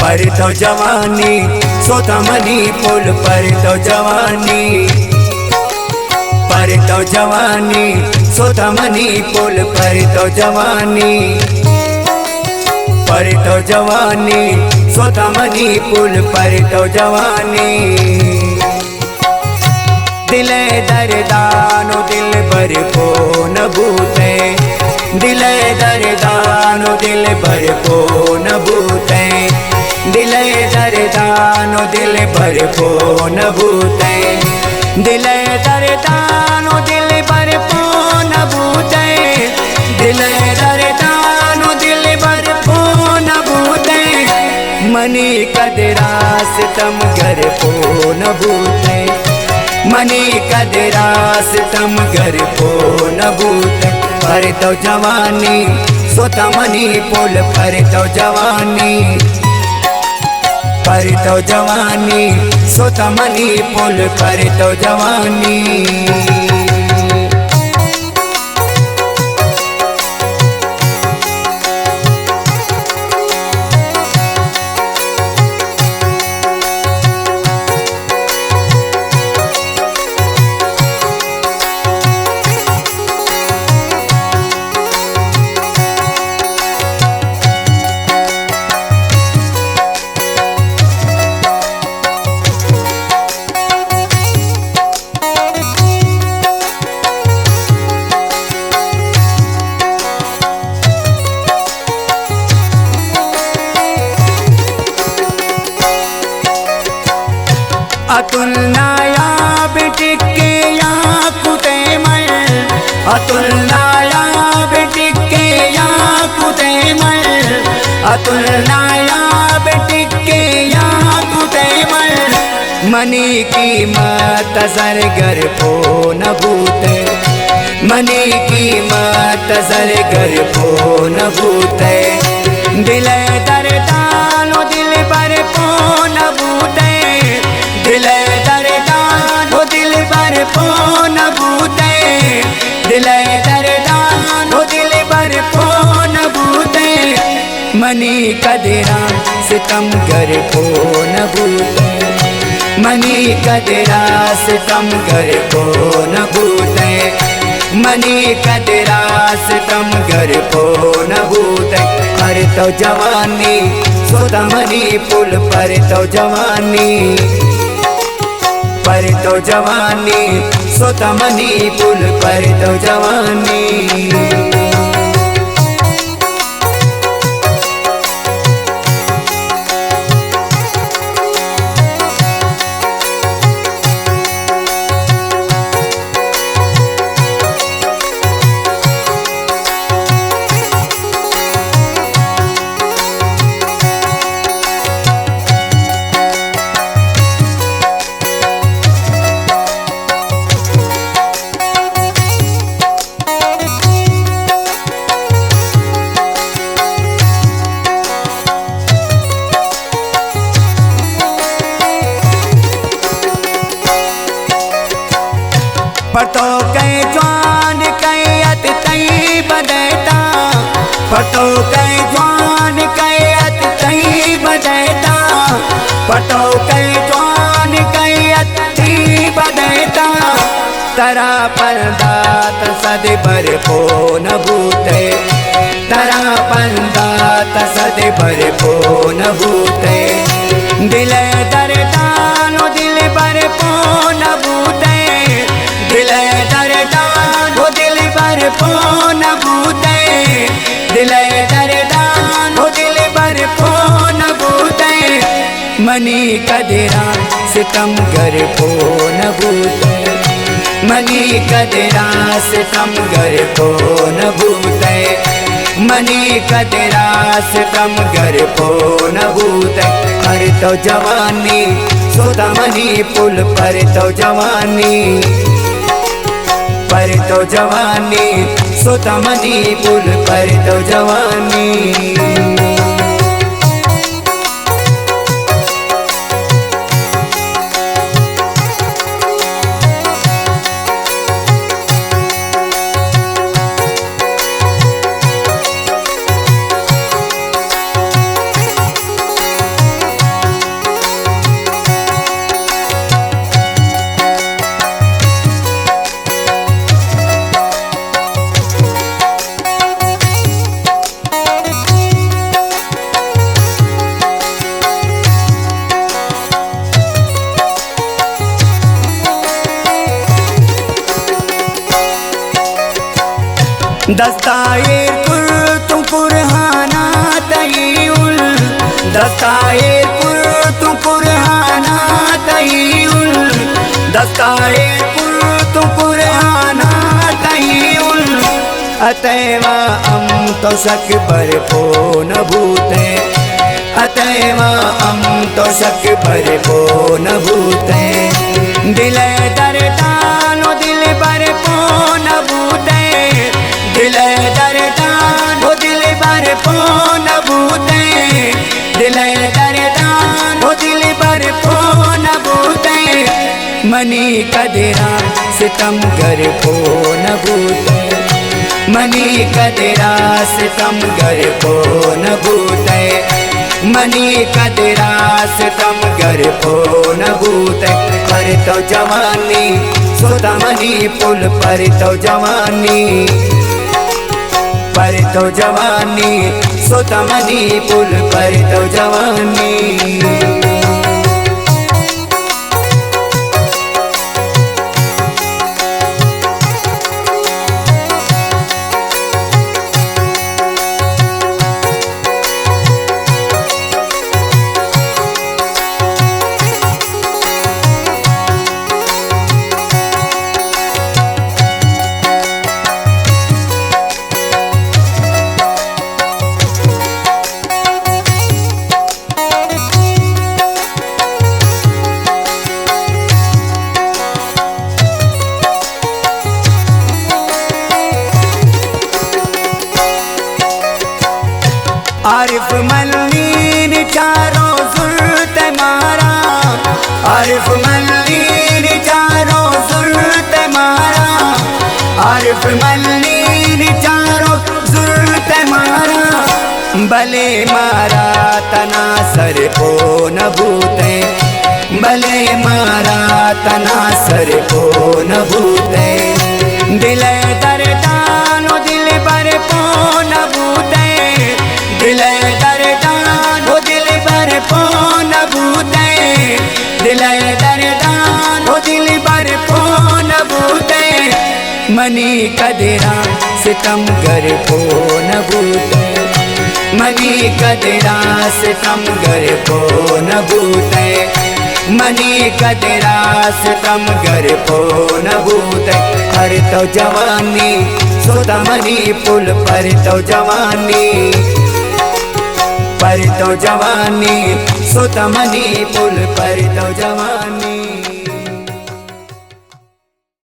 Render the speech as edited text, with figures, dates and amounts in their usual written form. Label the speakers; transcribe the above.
Speaker 1: पर तो जवानी सोतमनी पुल पर तो जवानी, पर तो जवानी सोतमनी पुल पर तो जवानी, पर तो जवानी सोतमनी पुल पर तो जवानी। दिले दरदानो दिल भर को न भूते, दिले दरदानो दिल भर को न भूते, दिले दरदानो दिल भर को न भूते, दिले दरदानो दिल भर को न भूते, दिले दरदानो दिल भर को न भूते। मनी कदरा सितम घर को न भूते, मनी कदरा सितम घर को न भूते। पर तो जवानी सोतमनी पुल पर तो जवानी, पर तो जवानी सोतमनी पुल पर तो जवानी। अतुल नायाब टिके या कुते मल, अतुल नायाब टिके या कुते मल, अतुल नायाब टिके या कुते मल। मनी कीमत सर घर को न भूते, मनी कीमत सर घर को न भूते। दिले दरदानो दिल भर को न भूते, दिले दरदानो दिल भर को न भूते, दिले दरदानो दिल भर को न भूते। मनी कदरा सितम घर को न भूते, मनी कदरा सितम घर को न भूते, मनी कदरा सितम घर को न भूते। पर तो जवानी सोतमनी पुल पर तो जवानी, पर तो जवानी सोतमनी पुल पर तो जवानी। पटो कै जवान कैयत तई बदैता, पटो कै जवान कैयत तई बदैता, पटो कै जवान कैयत तई बदैता। तरा पंदात सद भर को न भूते, तरा पंदात सद भर को न भूते। दिले दरदानो दिल भर को न भूते, दिले दरदानो दिल भर को न भूते, दिले दरदानो दिल भर को न भूते। मनी कदरा सितम घर को न भूते, मनी कदरा सितम घर को न भूते, मनी कदरा सितम घर को न भूते। पर तो जवानी सोतमनी पुल पर तो जवानी, पर तो जवानी सोतमनी पुल पर तो जवानी। दस्तायर कुर तू कुरहाना तईउल दस्तायर कुर तू कुरहाना तईउल दस्तायर कुर तू कुरहाना तईउल अतैवा अम तो शक पर पो न भूते अतैवा अम तो शक पर पो न भूते दिल दरदानो दिल पर पो न भूते दिल दरदानो दिल पर पो न भूते दिल दरदानो दिल पर पो न भूते मनी कदरा सितम कर पो न भूते मनी कदरा सितम कर पो न भूते मनी कदरा सितम कर पो न भूते पर तो जवानी सोता मनी पुल पर तो जवानी पर तो जवानी सोता मनी पुल पर तो जवानी आरिफ मल्लीन चारों सुरत मारा आरिफ मल्लीन चारों सुरत मारा आरिफ मल्लीन चारों सुरत मारा भले मारा तना सर को न भूते भले मारा तना सर को न भूते दिल दरदानो दिल पर पो न भूते दिल दरदानो दिल पर पो न भूते दिल दरदानो दिल पर पो न भूते मनी कदरा सितम कर पो न भूते मनी कदरा सितम कर पो न भूते मनी कदरा सितम कर पो न भूते पर तो जवानी सोता मनी पुल पर तो जवानी पर तो जवानी सोता मनी पुल पर तो जवानी।